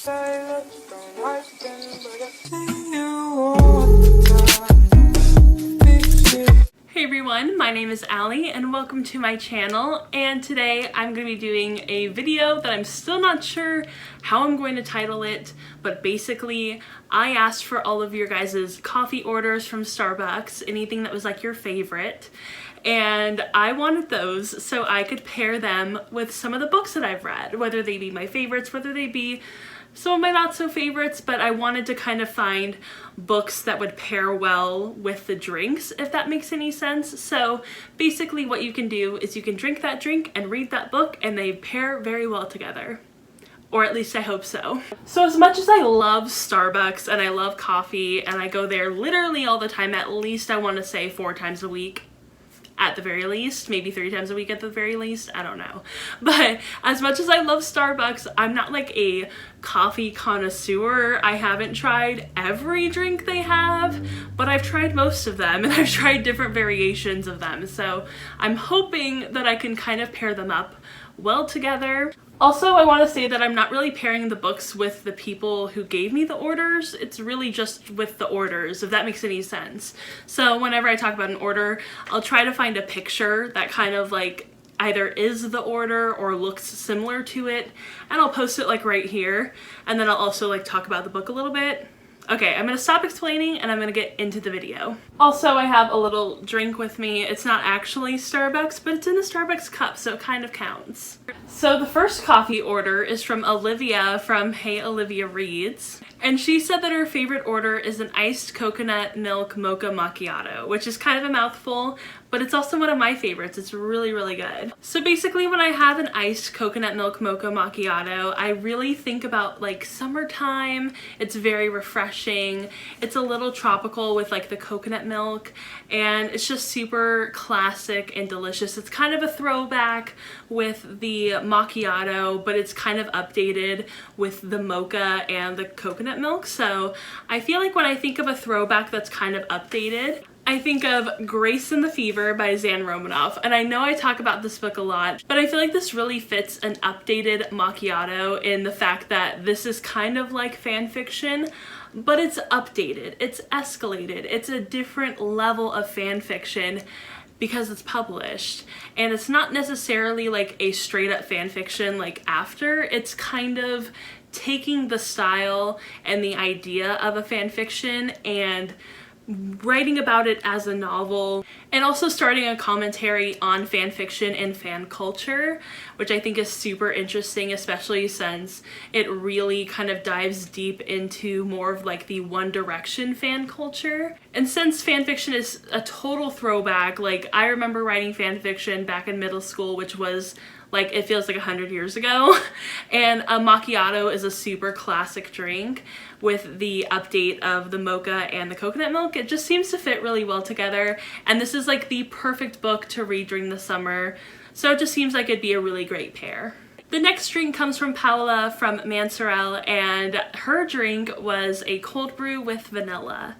Hey everyone, my name is Allie and welcome to my channel, and today I'm going to be doing a video that I'm still not sure how I'm going to title it, but basically I asked for all of your guys' coffee orders from Starbucks, anything that was like your favorite, and I wanted those so I could pair them with some of the books that I've read, whether they be my favorites, whether they be some of my not so favorites, but I wanted to kind of find books that would pair well with the drinks, if that makes any sense. So basically what you can do is you can drink that drink and read that book and they pair very well together. Or at least I hope so. So as much as I love Starbucks and I love coffee and I go there literally all the time, at least I want to say 4 times a week. At the very least, maybe 3 times a week at the very least, I don't know. But as much as I love Starbucks, I'm not like a coffee connoisseur. I haven't tried every drink they have, but I've tried most of them and I've tried different variations of them. So I'm hoping that I can kind of pair them up well together. Also, I want to say that I'm not really pairing the books with the people who gave me the orders. It's really just with the orders, if that makes any sense. So whenever I talk about an order, I'll try to find a picture that kind of like either is the order or looks similar to it, and I'll post it like right here, and then I'll also like talk about the book a little bit. Okay, I'm gonna stop explaining and I'm gonna get into the video. Also, I have a little drink with me. It's not actually Starbucks, but it's in a Starbucks cup, so it kind of counts. So the first coffee order is from Olivia from Hey Olivia Reads. And she said that her favorite order is an iced coconut milk mocha macchiato, which is kind of a mouthful, but it's also one of my favorites. It's really, really good. So basically when I have an iced coconut milk mocha macchiato, I really think about like summertime. It's very refreshing. It's a little tropical with like the coconut milk, and it's just super classic and delicious. It's kind of a throwback with the macchiato, but it's kind of updated with the mocha and the coconut milk. So I feel like when I think of a throwback that's kind of updated, I think of Grace and the Fever by Zan Romanoff, and I know I talk about this book a lot, but I feel like this really fits an updated macchiato in the fact that this is kind of like fan fiction, but it's updated, it's escalated, it's a different level of fan fiction because it's published, and it's not necessarily like a straight up fan fiction like after. It's kind of taking the style and the idea of a fan fiction and writing about it as a novel, and also starting a commentary on fan fiction and fan culture, which I think is super interesting, especially since it really kind of dives deep into more of like the One Direction fan culture. And since fan fiction is a total throwback, like I remember writing fan fiction back in middle school, which was like, it feels like 100 years ago, and a macchiato is a super classic drink. With the update of the mocha and the coconut milk, it just seems to fit really well together, and this is like the perfect book to read during the summer, so it just seems like it'd be a really great pair. The next drink comes from Paola from Mansorel, and her drink was a cold brew with vanilla.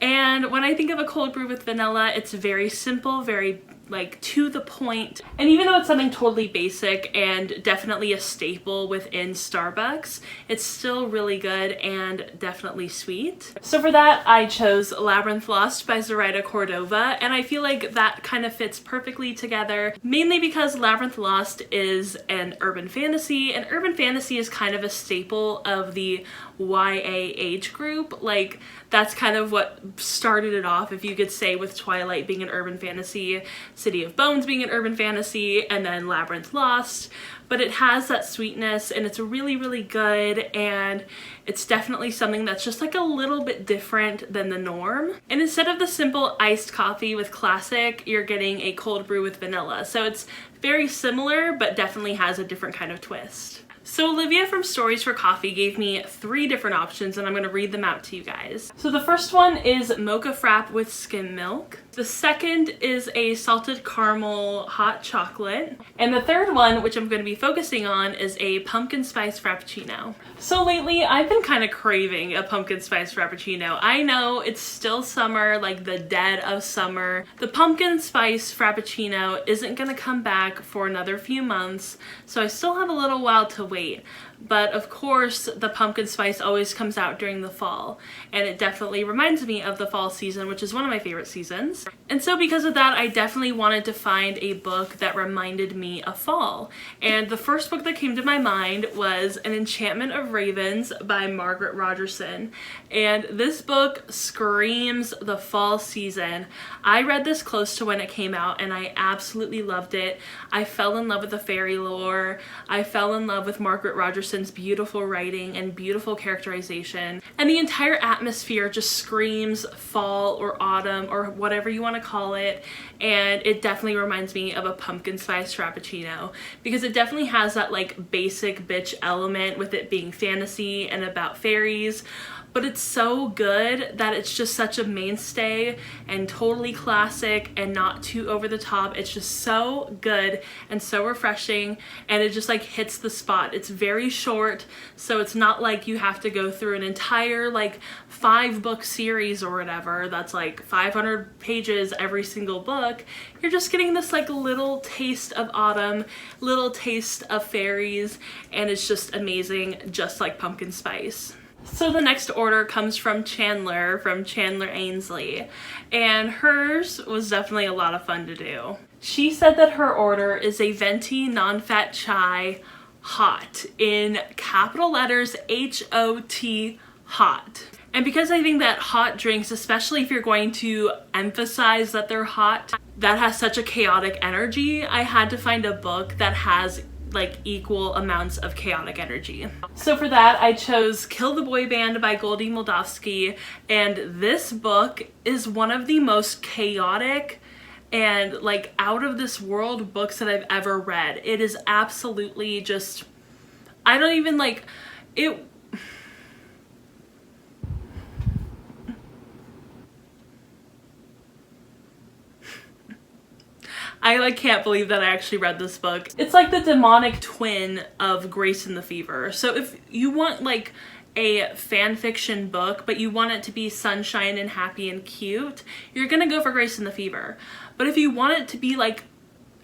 And when I think of a cold brew with vanilla, it's very simple, very like to the point. And even though it's something totally basic and definitely a staple within Starbucks, it's still really good and definitely sweet. So for that, I chose Labyrinth Lost by Zoraida Cordova, and I feel like that kind of fits perfectly together, mainly because Labyrinth Lost is an urban fantasy, and urban fantasy is kind of a staple of the YA age group. Like, that's kind of what started it off, if you could say, with Twilight being an urban fantasy, City of Bones being an urban fantasy, and then Labyrinth Lost. But it has that sweetness, and it's really, really good, and it's definitely something that's just like a little bit different than the norm. And instead of the simple iced coffee with classic, you're getting a cold brew with vanilla. So it's very similar, but definitely has a different kind of twist. So Olivia from Stories for Coffee gave me 3 different options, and I'm going to read them out to you guys. So the first one is mocha frap with skim milk. The second is a salted caramel hot chocolate. And the third one, which I'm going to be focusing on, is a pumpkin spice frappuccino. So lately, I've been kind of craving a pumpkin spice frappuccino. I know it's still summer, like the dead of summer. The pumpkin spice frappuccino isn't going to come back for another few months, so I still have a little while to wait. but of course the pumpkin spice always comes out during the fall, and it definitely reminds me of the fall season, which is one of my favorite seasons. And so because of that, I definitely wanted to find a book that reminded me of fall. And the first book that came to my mind was An Enchantment of Ravens by Margaret Rogerson. And this book screams the fall season. I read this close to when it came out and I absolutely loved it. I fell in love with the fairy lore. I fell in love with Margaret Rogerson's beautiful writing and beautiful characterization. And the entire atmosphere just screams fall or autumn or whatever you want to call it. And it definitely reminds me of a pumpkin spice frappuccino because it definitely has that like basic bitch element with it being fantasy and about fairies. But it's so good that it's just such a mainstay and totally classic and not too over the top. It's just so good and so refreshing, and it just like hits the spot. It's very short, so it's not like you have to go through an entire like 5-book series or whatever that's like 500 pages every single book. You're just getting this like little taste of autumn, little taste of fairies, and it's just amazing, just like pumpkin spice. So the next order comes from Chandler Ainsley, and hers was definitely a lot of fun to do. She said that her order is a venti non-fat chai hot, in capital letters H-O-T, hot. And because I think that hot drinks, especially if you're going to emphasize that they're hot, that has such a chaotic energy, I had to find a book that has like equal amounts of chaotic energy. So for that, I chose Kill the Boy Band by Goldie Moldavsky, and this book is one of the most chaotic and like out of this world books that I've ever read. It is absolutely just, I don't even like it. I like can't believe that I actually read this book. It's like the demonic twin of Grace and the Fever. So if you want like a fan fiction book, but you want it to be sunshine and happy and cute, you're gonna go for Grace and the Fever. But if you want it to be like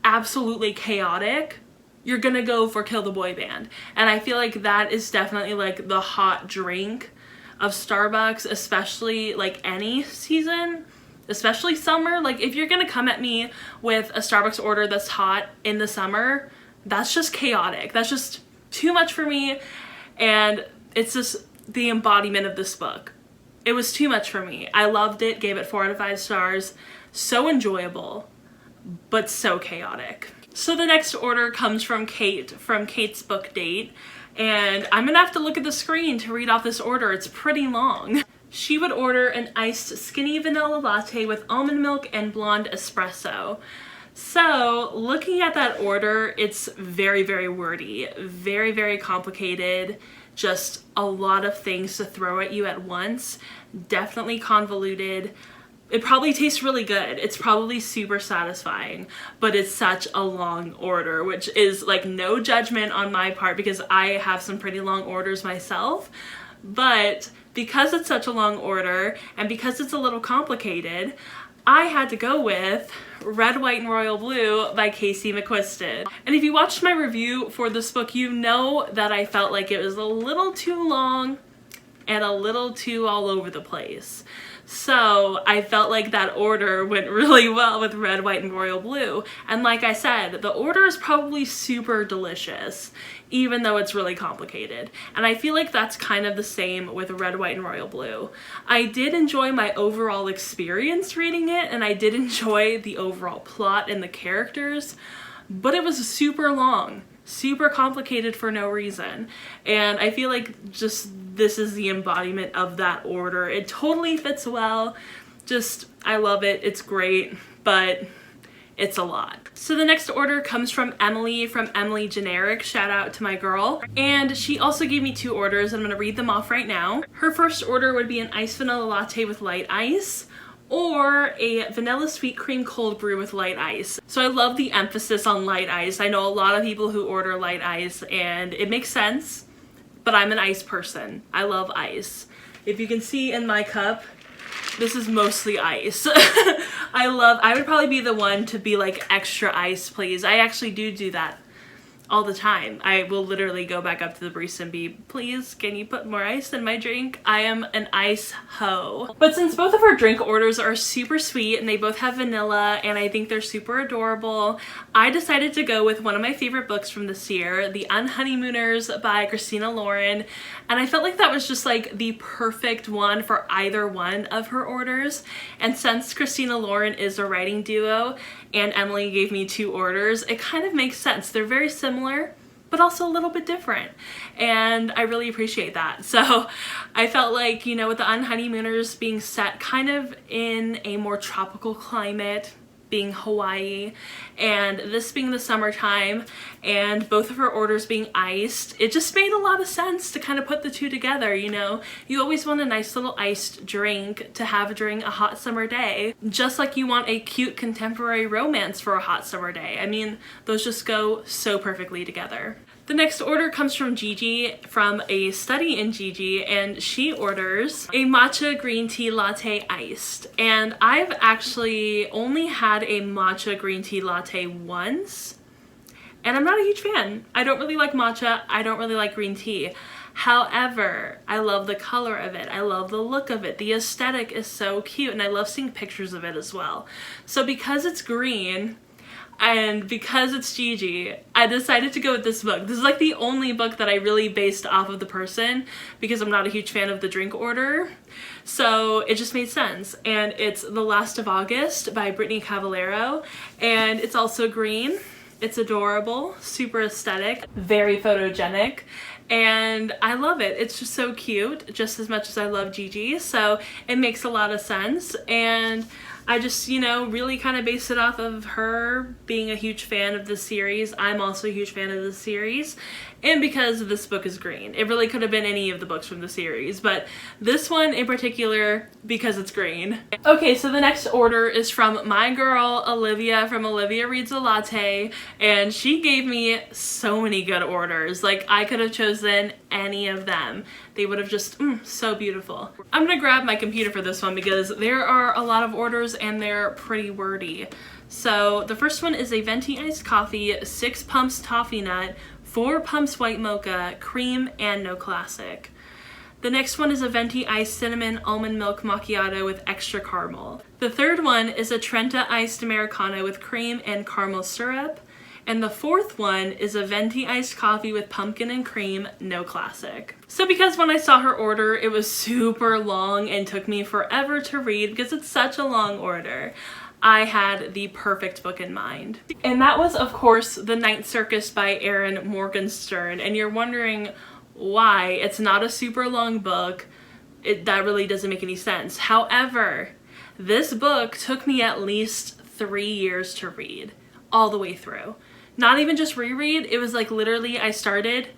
absolutely chaotic, you're gonna go for Kill the Boy Band. And I feel like that is definitely like the hot drink of Starbucks, especially like any season. Especially summer. Like if you're gonna come at me with a Starbucks order that's hot in the summer, that's just chaotic. That's just too much for me, and it's just the embodiment of this book. It was too much for me. I loved it, gave it 4 out of 5 stars. So enjoyable, but so chaotic. So the next order comes from Kate, from Kate's Book Date, and I'm gonna have to look at the screen to read off this order. It's pretty long. She would order an iced skinny vanilla latte with almond milk and blonde espresso. So looking at that order, it's very, very wordy, very, very complicated, just a lot of things to throw at you at once, definitely convoluted. It probably tastes really good. It's probably super satisfying, but it's such a long order, which is like no judgment on my part because I have some pretty long orders myself. But because it's such a long order and because it's a little complicated, I had to go with Red, White, and Royal Blue by Casey McQuiston. And if you watched my review for this book, you know that I felt like it was a little too long and a little too all over the place. So I felt like that order went really well with Red, White, and Royal Blue. And like I said, the order is probably super delicious, even though it's really complicated. And I feel like that's kind of the same with Red, White, and Royal Blue. I did enjoy my overall experience reading it, and I did enjoy the overall plot and the characters, but it was super long, super complicated for no reason. And I feel like just this is the embodiment of that order. It totally fits well. Just, I love it. It's great, but it's a lot. So the next order comes from Emily Generic. Shout out to my girl. And she also gave me 2 orders. I'm gonna read them off right now. Her first order would be an iced vanilla latte with light ice, or a vanilla sweet cream cold brew with light ice. So I love the emphasis on light ice. I know a lot of people who order light ice and it makes sense, but I'm an ice person. I love ice. If you can see in my cup, this is mostly ice. I would probably be the one to be like, extra ice please. I actually do that all the time. I will literally go back up to the barista and be, please, can you put more ice in my drink? I am an ice hoe. But since both of her drink orders are super sweet and they both have vanilla and I think they're super adorable, I decided to go with one of my favorite books from this year, The Unhoneymooners by Christina Lauren. And I felt like that was just like the perfect one for either one of her orders. And since Christina Lauren is a writing duo and Emily gave me 2 orders, it kind of makes sense. They're very similar, but also a little bit different. And I really appreciate that. So I felt like, you know, with the Unhoneymooners being set kind of in a more tropical climate, being Hawaii, and this being the summertime, and both of her orders being iced, it just made a lot of sense to kind of put the two together, you know? You always want a nice little iced drink to have during a hot summer day, just like you want a cute contemporary romance for a hot summer day. I mean, those just go so perfectly together. The next order comes from Gigi from A Study in Gigi, and she orders a matcha green tea latte iced. And I've actually only had a matcha green tea latte once, and I'm not a huge fan. I don't really like matcha. I don't really like green tea. However, I love the color of it. I love the look of it. The aesthetic is so cute, and I love seeing pictures of it as well. So because it's green, and because it's Gigi, I decided to go with this book. This is like the only book that I really based off of the person because I'm not a huge fan of the drink order. So it just made sense. And it's The Last of August by Brittany Cavallero. And it's also green. It's adorable, super aesthetic, very photogenic. And I love it. It's just so cute, just as much as I love Gigi. So it makes a lot of sense. And I just, you know, really kind of based it off of her being a huge fan of the series. I'm also a huge fan of the series. And because this book is green. It really could have been any of the books from the series, but this one in particular because it's green. Okay, so the next order is from my girl, Olivia, from Olivia Reads a Latte, and she gave me so many good orders. Like, I could have chosen any of them. They would have just, so beautiful. I'm gonna grab my computer for this one because there are a lot of orders and they're pretty wordy. So the first one is a venti iced coffee, 6 pumps toffee nut, 4 pumps white mocha, cream, and no classic. The next one is a venti iced cinnamon almond milk macchiato with extra caramel. The third one is a Trenta iced Americano with cream and caramel syrup. And the fourth one is a venti iced coffee with pumpkin and cream, no classic. So because when I saw her order, it was super long and took me forever to read because it's such a long order, I had the perfect book in mind. And that was, of course, The Night Circus by Erin Morgenstern. And you're wondering why it's not a super long book. That really doesn't make any sense. However, this book took me at least 3 years to read, all the way through. Not even just reread, it was like literally I started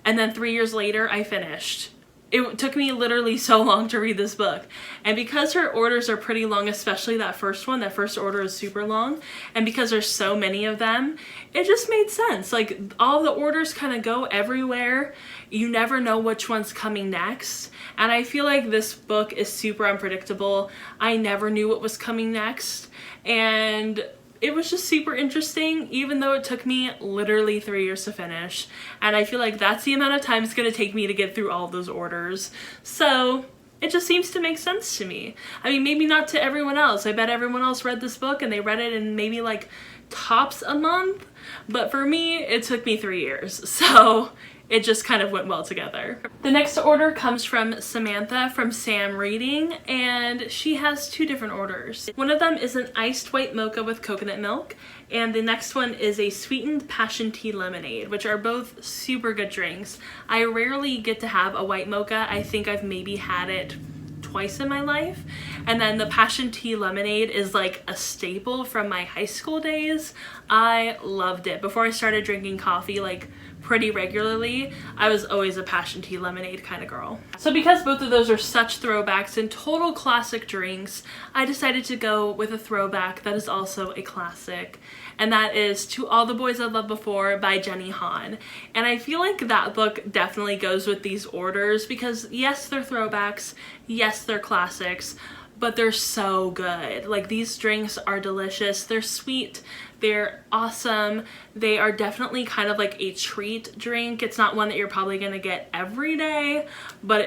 and then 3 years later I finished. It took me literally so long to read this book. And because her orders are pretty long, especially that first one, that first order is super long, and because there's so many of them, it just made sense. Like, all the orders kind of go everywhere. You never know which one's coming next. And I feel like this book is super unpredictable. I never knew what was coming next. And it was just super interesting, even though it took me literally 3 years to finish. And I feel like that's the amount of time it's gonna take me to get through all of those orders. So it just seems to make sense to me. I mean, maybe not to everyone else. I bet everyone else read this book and they read it in maybe like tops a month. But for me, it took me 3 years. So it just kind of went well together. The next order comes from Samantha from Sam Reading, and she has 2 different orders. One of them is an iced white mocha with coconut milk, and the next one is a sweetened passion tea lemonade, which are both super good drinks. I rarely get to have a white mocha. I think I've maybe had it twice in my life. And then the passion tea lemonade is like a staple from my high school days. I loved it. Before I started drinking coffee like pretty regularly, I was always a passion tea lemonade kind of girl. So because both of those are such throwbacks and total classic drinks, I decided to go with a throwback that is also a classic, and that is To All the Boys I Loved Before by Jenny Han. And I feel like that book definitely goes with these orders because yes, they're throwbacks, yes, they're classics, but they're so good. Like, these drinks are delicious. They're sweet. They're awesome. They are definitely kind of like a treat drink. It's not one that you're probably gonna get every day, but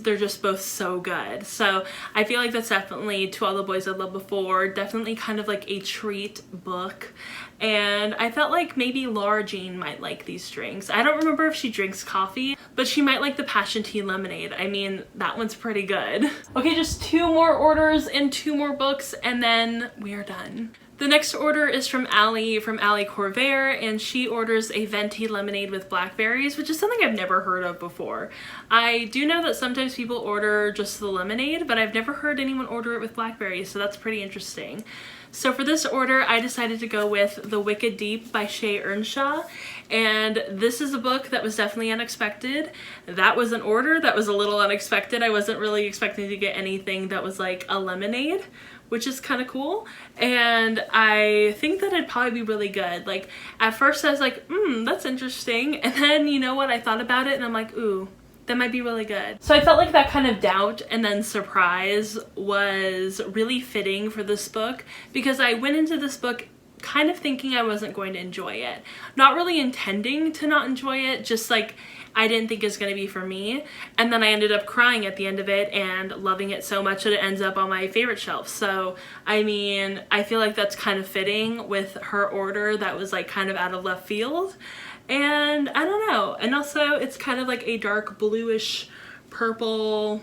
they're just both so good. So I feel like that's definitely To All the Boys I Loved Before, definitely kind of like a treat book. And I felt like maybe Laura Jean might like these drinks. I don't remember if she drinks coffee, but she might like the passion tea lemonade. I mean, that one's pretty good. Okay, just 2 more orders and 2 more books, and then we are done. The next order is from Ali Corvair, and she orders a venti lemonade with blackberries, which is something I've never heard of before. I do know that sometimes people order just the lemonade, but I've never heard anyone order it with blackberries, so that's pretty interesting. So for this order, I decided to go with The Wicked Deep by Shea Ernshaw, and this is a book that was definitely unexpected. That was an order that was a little unexpected. I wasn't really expecting to get anything that was like a lemonade, which is kind of cool, and I think that it'd probably be really good. Like, at first I was like, that's interesting, and then, you know what, I thought about it and I'm like, ooh, that might be really good. So I felt like that kind of doubt and then surprise was really fitting for this book, because I went into this book kind of thinking I wasn't going to enjoy it. Not really intending to not enjoy it, just like I didn't think it was going to be for me. And then I ended up crying at the end of it and loving it so much that it ends up on my favorite shelf. So, I mean, I feel like that's kind of fitting with her order that was like kind of out of left field. And I don't know. And also it's kind of like a dark bluish purple,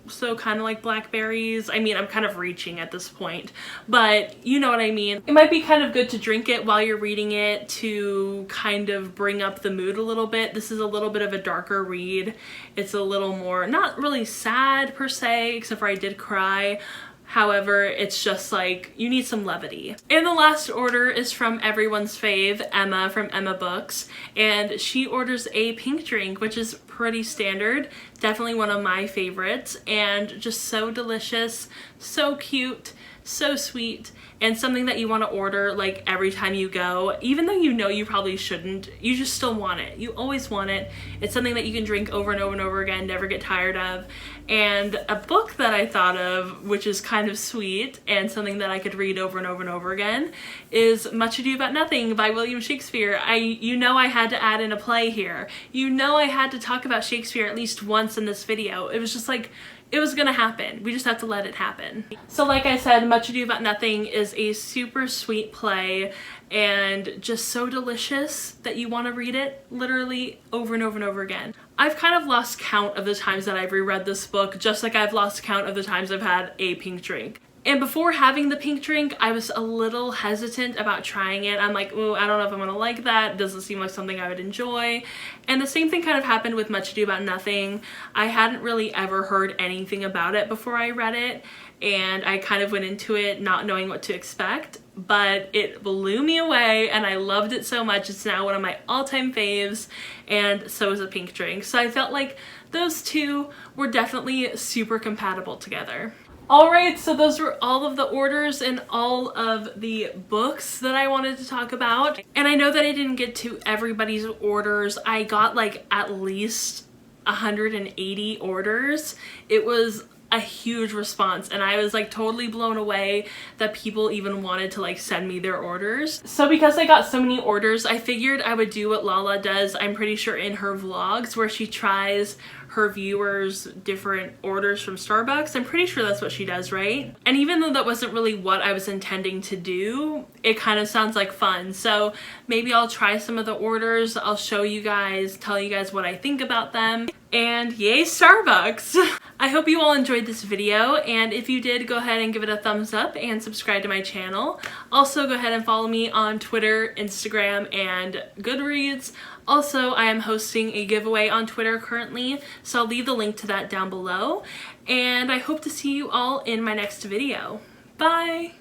so kind of like blackberries. I mean, I'm kind of reaching at this point, but you know what I mean. It might be kind of good to drink it while you're reading it to kind of bring up the mood a little bit. This is a little bit of a darker read. It's a little more, not really sad per se, except for I did cry. However, it's just like, you need some levity. And the last order is from everyone's fave, Emma from Emma Books, and she orders a pink drink, which is pretty standard, definitely one of my favorites, and just so delicious, so cute, so sweet, and something that you want to order like every time you go, even though you know you probably shouldn't, you just still want it. You always want it. It's something that you can drink over and over and over again, never get tired of. And a book that I thought of, which is kind of sweet and something that I could read over and over and over again, is Much Ado About Nothing by William Shakespeare. You know I had to add in a play here. You know I had to talk about Shakespeare at least once in this video. It was just like, it was gonna happen. We just have to let it happen. So like I said, Much Ado About Nothing is a super sweet play and just so delicious that you want to read it literally over and over and over again. I've kind of lost count of the times that I've reread this book, just like I've lost count of the times I've had a pink drink. And before having the pink drink, I was a little hesitant about trying it. I'm like, ooh, I don't know if I'm gonna like that. It doesn't seem like something I would enjoy. And the same thing kind of happened with Much Ado About Nothing. I hadn't really ever heard anything about it before I read it, and I kind of went into it not knowing what to expect, but it blew me away and I loved it so much. It's now one of my all-time faves, and so is a pink drink. So I felt like those two were definitely super compatible together. Alright, so those were all of the orders and all of the books that I wanted to talk about. And I know that I didn't get to everybody's orders. I got like at least 180 orders. It was a huge response, and I was like totally blown away that people even wanted to like send me their orders. So because I got so many orders, I figured I would do what Lala does, I'm pretty sure, in her vlogs, where she tries her viewers different orders from Starbucks. I'm pretty sure that's what she does, right? And even though that wasn't really what I was intending to do, it kind of sounds like fun. So maybe I'll try some of the orders, I'll show you guys, tell you guys what I think about them, and yay Starbucks! I hope you all enjoyed this video, and if you did, go ahead and give it a thumbs up and subscribe to my channel. Also, go ahead and follow me on Twitter, Instagram, and Goodreads. Also, I am hosting a giveaway on Twitter currently, so I'll leave the link to that down below. And I hope to see you all in my next video. Bye!